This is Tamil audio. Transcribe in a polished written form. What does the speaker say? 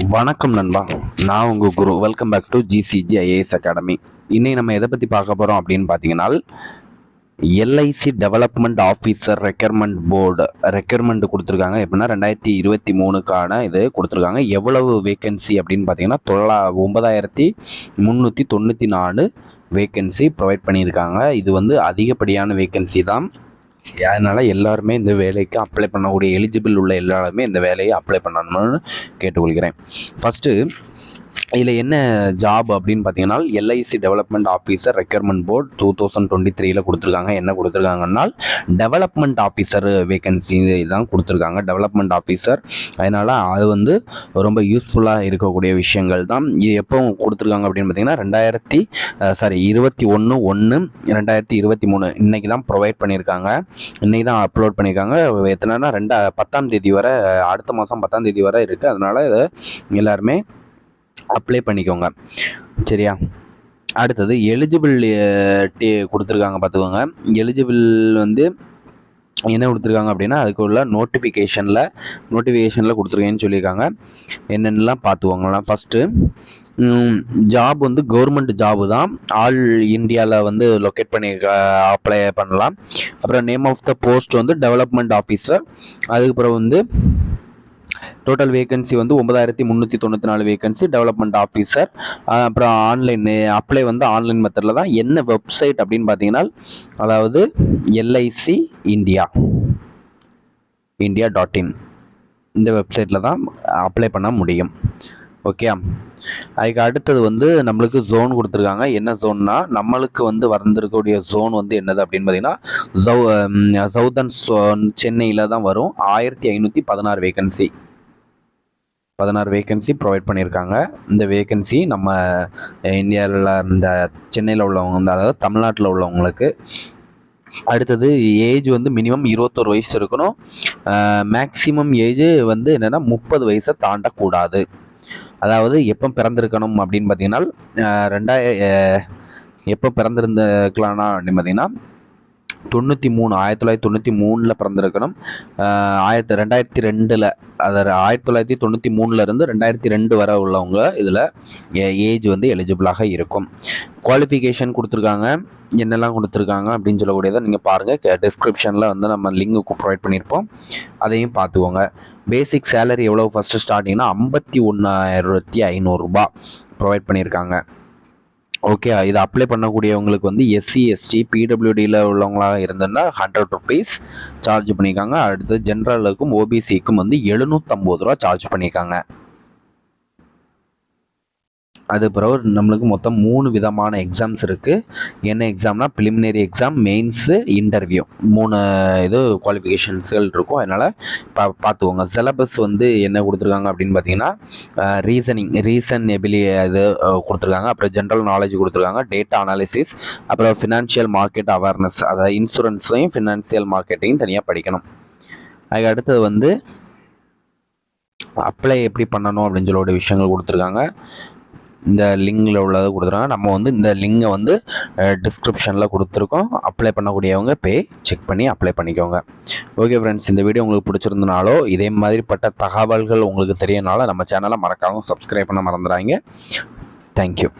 வணக்கம் நண்பா, நான் உங்கள் குரு. Welcome back to GCG IAS academy. இன்னைக்கு நம்ம எதை பற்றி பார்க்க போகிறோம் அப்படின்னு பார்த்தீங்கன்னா, LIC development officer recruitment board recruitment கொடுத்துருக்காங்க. எப்படின்னா 2023க்கான இது கொடுத்துருக்காங்க. எவ்வளவு வேக்கன்சி அப்படின்னு பார்த்தீங்கன்னா 9394 வேக்கன்சி ப்ரொவைட் பண்ணியிருக்காங்க. இது வந்து அதிகப்படியான வேக்கன்சி தான். அதனால் எல்லாருமே இந்த வேலைக்கு அப்ளை பண்ணக்கூடிய எலிஜிபிள் உள்ள எல்லாருமே இந்த வேலையை அப்ளை பண்ணணும்னு கேட்டுக்கொள்கிறேன். ஃபஸ்ட்டு இதில் என்ன ஜாப் அப்படின்னு பார்த்தீங்கன்னா, LIC development officer recruitment board 2023 கொடுத்துருக்காங்க. என்ன கொடுத்துருக்காங்கன்னா, டெவலப்மெண்ட் ஆஃபீஸர் வேக்கன்சி தான் கொடுத்துருக்காங்க. டெவலப்மெண்ட் ஆஃபீஸர், அதனால் அது வந்து ரொம்ப யூஸ்ஃபுல்லாக இருக்கக்கூடிய விஷயங்கள் தான். இது எப்போ கொடுத்துருக்காங்க அப்படின்னு பார்த்தீங்கன்னா 21/1/2023 இன்னைக்கு தான் ப்ரொவைட் பண்ணியிருக்காங்க. இன்னைக்கு தான் அப்லோட் பண்ணியிருக்காங்க. எத்தனைனா 10ஆம் தேதி வரை, அடுத்த மாதம் 10ஆம் தேதி வரை இருக்குது. அதனால் இதை எல்லாருமே அப்ளை பண்ணிக்கோங்க, சரியா? அடுத்தது எலிஜிபிலிட்டி கொடுத்துருக்காங்க, பார்த்துக்கோங்க. எலிஜிபிள் வந்து என்ன கொடுத்துருக்காங்க அப்படின்னா, அதுக்குள்ள நோட்டிஃபிகேஷனில் கொடுத்துருக்கேன்னு சொல்லியிருக்காங்க. என்னென்னலாம் பார்த்துக்கோங்களேன். ஃபஸ்ட்டு ஜாப் வந்து கவர்மெண்ட் ஜாபு தான். ஆல் இந்தியாவில் வந்து லொக்கேட் பண்ணி அப்ளை பண்ணலாம். அப்புறம் நேம் ஆஃப் த போஸ்ட் வந்து டெவலப்மெண்ட் ஆஃபீஸர். அதுக்கப்புறம் வந்து டோட்டல் வேகன்சி வந்து 9394 வேகன்சி டெவலப்மெண்ட் ஆஃபீஸர். அப்புறம் ஆன்லைன் அப்ளை வந்து ஆன்லைன் மெத்தடில் தான். என்ன வெப்சைட் அப்படின்னு பார்த்தீங்கன்னா, அதாவது எல்ஐசி இந்தியா.in இந்த வெப்சைட்டில் தான் அப்ளை பண்ண முடியும். ஓகே, அதுக்கு அடுத்தது வந்து நம்மளுக்கு ஜோன் கொடுத்துருக்காங்க. என்ன ஜோன்னா, நம்மளுக்கு வந்து வந்திருக்கக்கூடிய ஜோன் வந்து என்னது அப்படின்னு பார்த்தீங்கன்னா, சவுதர்ன் சென்னையில் தான் வரும். 1516 வேகன்சி 16 வேகன்சி ப்ரொவைட் பண்ணியிருக்காங்க. இந்த வேகன்சி நம்ம இந்தியாவில், இந்த சென்னையில் உள்ளவங்க வந்து, அதாவது தமிழ்நாட்டில் உள்ளவங்களுக்கு. அடுத்தது ஏஜ் வந்து மினிமம் 21 வயசு இருக்கணும். மேக்சிமம் ஏஜ் வந்து என்னென்னா 30 வயசை தாண்டக்கூடாது. அதாவது எப்போ பிறந்திருக்கணும் அப்படின்னு பார்த்தீங்கன்னா, எப்போ பிறந்திருந்துக்கலாம்னா அப்படின்னு பார்த்தீங்கன்னா 1993 பிறந்திருக்கணும். 2002, அதாவது 1993 2002 வரை உள்ளவங்க இதில் ஏஜ் வந்து எலிஜிபிளாக இருக்கும். குவாலிஃபிகேஷன் கொடுத்துருக்காங்க. என்னெல்லாம் கொடுத்துருக்காங்க அப்படின்னு சொல்லக்கூடியதை நீங்கள் பாருங்கள். டிஸ்கிரிப்ஷனில் வந்து நம்ம லிங்க் ப்ரொவைட் பண்ணியிருப்போம், அதையும் பார்த்துக்கோங்க. பேசிக் சேலரி எவ்வளோ ஃபஸ்ட்டு ஸ்டார்டிங்னா 51,500 ரூபா ப்ரொவைட் பண்ணியிருக்காங்க. ஓகே, இது அப்ளை பண்ணக்கூடியவங்களுக்கு வந்து எஸ்சி எஸ்டி பிடபிள்யூடியில் உள்ளவங்களாக இருந்ததுன்னா 100 ருபீஸ் சார்ஜ் பண்ணியிருக்காங்க. அடுத்து ஜென்ரலுக்கும் ஓபிசிக்கும் வந்து 750 ரூபா சார்ஜ் பண்ணியிருக்காங்க. அது பிறகு நம்மளுக்கு மொத்தம் 3 விதமான எக்ஸாம்ஸ் இருக்குது. என்ன எக்ஸாம்னா, ப்ரிலிமினரி எக்ஸாம், மெயின்ஸு, இன்டர்வியூ, 3 இது குவாலிஃபிகேஷன்ஸ்கள் இருக்கும். அதனால் பார்த்துக்கோங்க. சிலபஸ் வந்து என்ன கொடுத்துருக்காங்க அப்படின்னு பார்த்தீங்கன்னா, ரீசன் இது கொடுத்துருக்காங்க. அப்புறம் ஜென்ரல் நாலேஜ் கொடுத்துருக்காங்க, டேட்டா அனாலிசிஸ், அப்புறம் ஃபினான்ஷியல் மார்க்கெட் அவேர்னஸ், அதாவது இன்சூரன்ஸையும் ஃபினான்ஷியல் மார்க்கெட்டையும் தனியாக படிக்கணும். அதுக்கு அடுத்தது வந்து அப்ளை எப்படி பண்ணணும் அப்படின்னு சொல்லக்கூடிய விஷயங்கள் கொடுத்துருக்காங்க. இந்த லிங்கில் உள்ளதை கொடுத்துருக்காங்க. நம்ம வந்து இந்த லிங்கை வந்து டிஸ்கிரிப்ஷனில் கொடுத்துருக்கோம். அப்ளை பண்ணக்கூடியவங்க செக் பண்ணி அப்ளை பண்ணிக்கோங்க. ஓகே ஃப்ரெண்ட்ஸ், இந்த வீடியோ உங்களுக்கு பிடிச்சிருந்தனாலோ இதே மாதிரிப்பட்ட தகவல்கள் உங்களுக்கு தெரியனால நம்ம சேனலை மறக்காமல் சப்ஸ்கிரைப் பண்ண மறந்துடாதீங்க. தேங்க்யூ.